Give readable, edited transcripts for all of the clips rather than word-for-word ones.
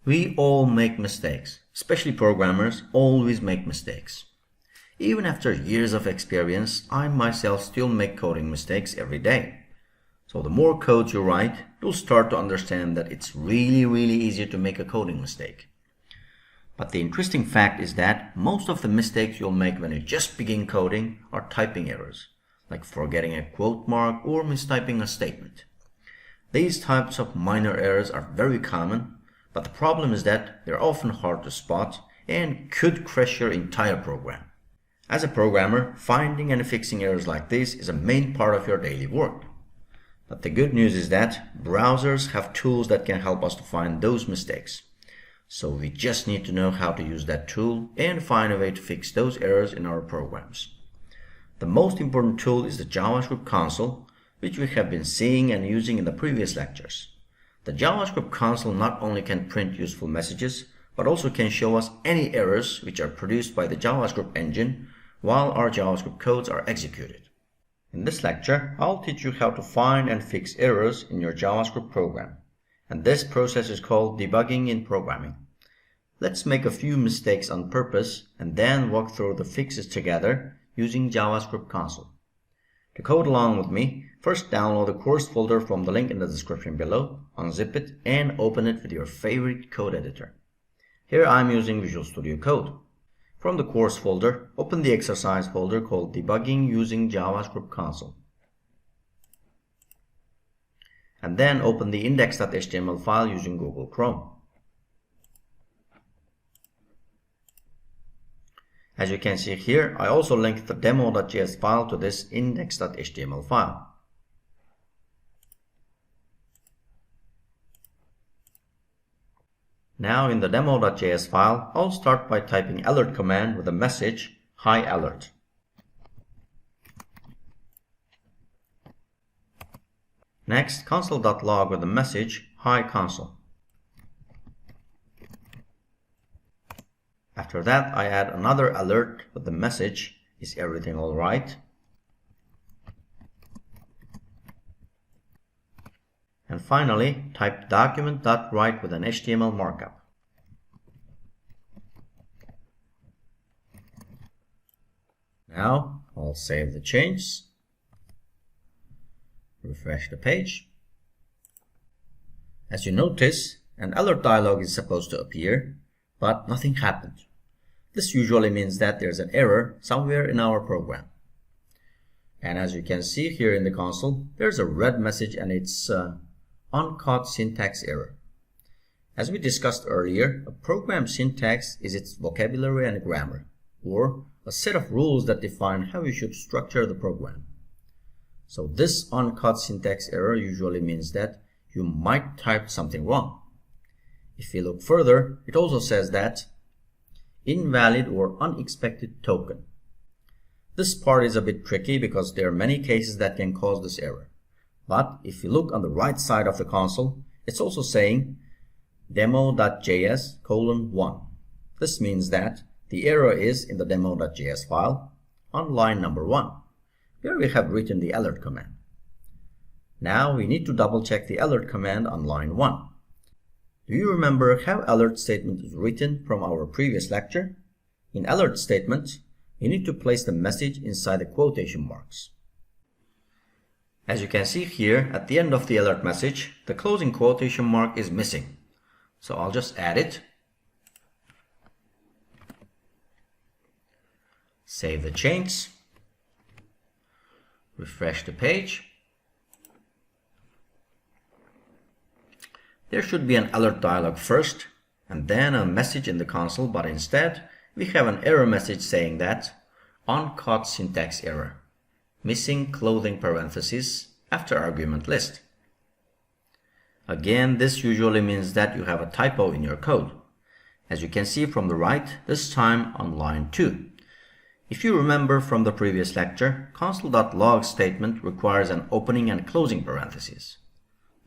We all make mistakes, especially programmers always make mistakes. Even after years of experience, I myself still make coding mistakes every day. So the more code you write, you'll start to understand that it's really easy to make a coding mistake. But the interesting fact is that most of the mistakes you'll make when you just begin coding are typing errors, like forgetting a quote mark or mistyping a statement. These types of minor errors are very common, but the problem is that they're often hard to spot and could crash your entire program. As a programmer, finding and fixing errors like this is a main part of your daily work. But the good news is that browsers have tools that can help us to find those mistakes. So we just need to know how to use that tool and find a way to fix those errors in our programs. The most important tool is the JavaScript console, which we have been seeing and using in the previous lectures. The JavaScript console not only can print useful messages, but also can show us any errors which are produced by the JavaScript engine while our JavaScript codes are executed. In this lecture, I'll teach you how to find and fix errors in your JavaScript program. And this process is called debugging in programming. Let's make a few mistakes on purpose and then walk through the fixes together using JavaScript console. To code along with me, first download the course folder from the link in the description below, unzip it and open it with your favorite code editor. Here I'm using Visual Studio Code. From the course folder, open the exercise folder called Debugging using JavaScript console. And then open the index.html file using Google Chrome. As you can see here, I also linked the demo.js file to this index.html file. Now in the demo.js file, I'll start by typing alert command with the message "Hi alert." Next, console.log with the message "Hi console." After that, I add another alert with the message "Is everything alright?" And finally, type document.write with an HTML markup. Now, I'll save the changes. Refresh the page. As you notice, an alert dialog is supposed to appear, but nothing happened. This usually means that there's an error somewhere in our program. And as you can see here in the console, there's a red message and it's uncaught syntax error. As we discussed earlier, a program syntax is its vocabulary and grammar, or a set of rules that define how you should structure the program. So this uncaught syntax error usually means that you might type something wrong. If we look further, it also says that invalid or unexpected token. This part is a bit tricky because there are many cases that can cause this error. But if you look on the right side of the console, it's also saying demo.js:1. This means that the error is in the demo.js file on line number 1, where we have written the alert command. Now we need to double check the alert command on line 1. Do you remember how alert statement is written from our previous lecture? In alert statement, you need to place the message inside the quotation marks. As you can see here, at the end of the alert message, the closing quotation mark is missing. So I'll just add it. Save the change. Refresh the page. There should be an alert dialog first, and then a message in the console, but instead, we have an error message saying that uncaught syntax error. Missing clothing parentheses after argument list. Again, this usually means that you have a typo in your code. As you can see from the right, this time on line 2. If you remember from the previous lecture, console.log statement requires an opening and closing parentheses.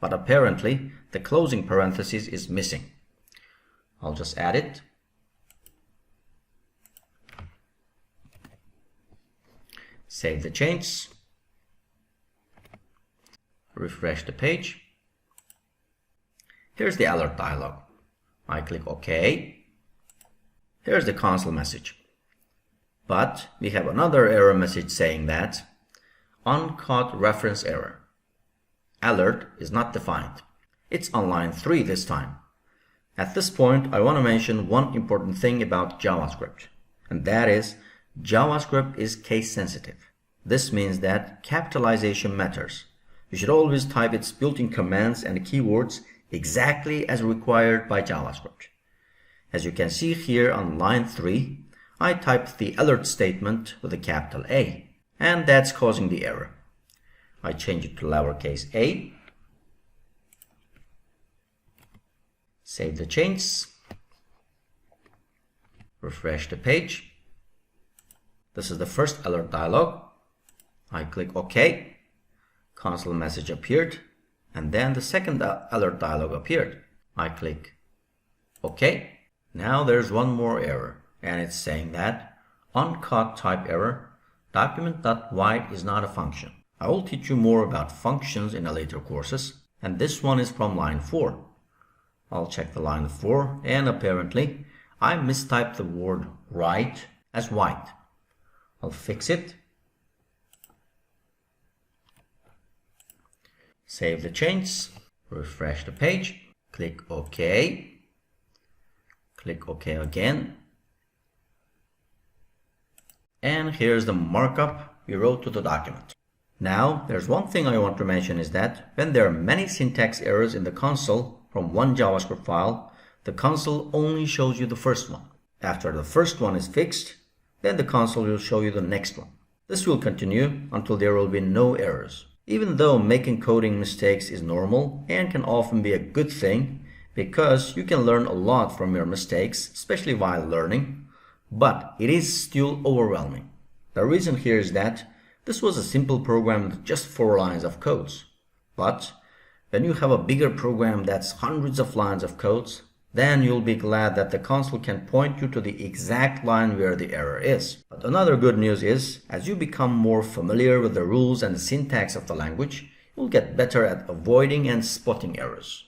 But apparently, the closing parenthesis is missing. I'll just add it. Save the change. Refresh the page. Here's the alert dialog. I click OK. Here's the console message. But we have another error message saying that uncaught reference error. Alert is not defined. It's on line 3 this time. At this point, I want to mention one important thing about JavaScript, and that is JavaScript is case sensitive. This means that capitalization matters. You should always type its built-in commands and keywords exactly as required by JavaScript. As you can see here on line 3, I typed the alert statement with a capital A, and that's causing the error. I change it to lowercase a, save the changes, refresh the page. This is the first alert dialog. I click OK. Console message appeared, and then the second alert dialog appeared. I click OK. Now there's one more error, and it's saying that uncaught type error, document.white is not a function. I will teach you more about functions in the later courses, and this one is from line 4. I'll check the line 4, and apparently I mistyped the word right as white. I'll fix it. Save the changes, refresh the page, click OK, click OK again, and here's the markup we wrote to the document. Now, there's one thing I want to mention is that when there are many syntax errors in the console from one JavaScript file, the console only shows you the first one. After the first one is fixed, then the console will show you the next one. This will continue until there will be no errors. Even though making coding mistakes is normal and can often be a good thing because you can learn a lot from your mistakes, especially while learning, but it is still overwhelming. The reason here is that this was a simple program with just 4 lines of codes. But when you have a bigger program that's hundreds of lines of codes, then you'll be glad that the console can point you to the exact line where the error is. But another good news is, as you become more familiar with the rules and the syntax of the language, you'll get better at avoiding and spotting errors.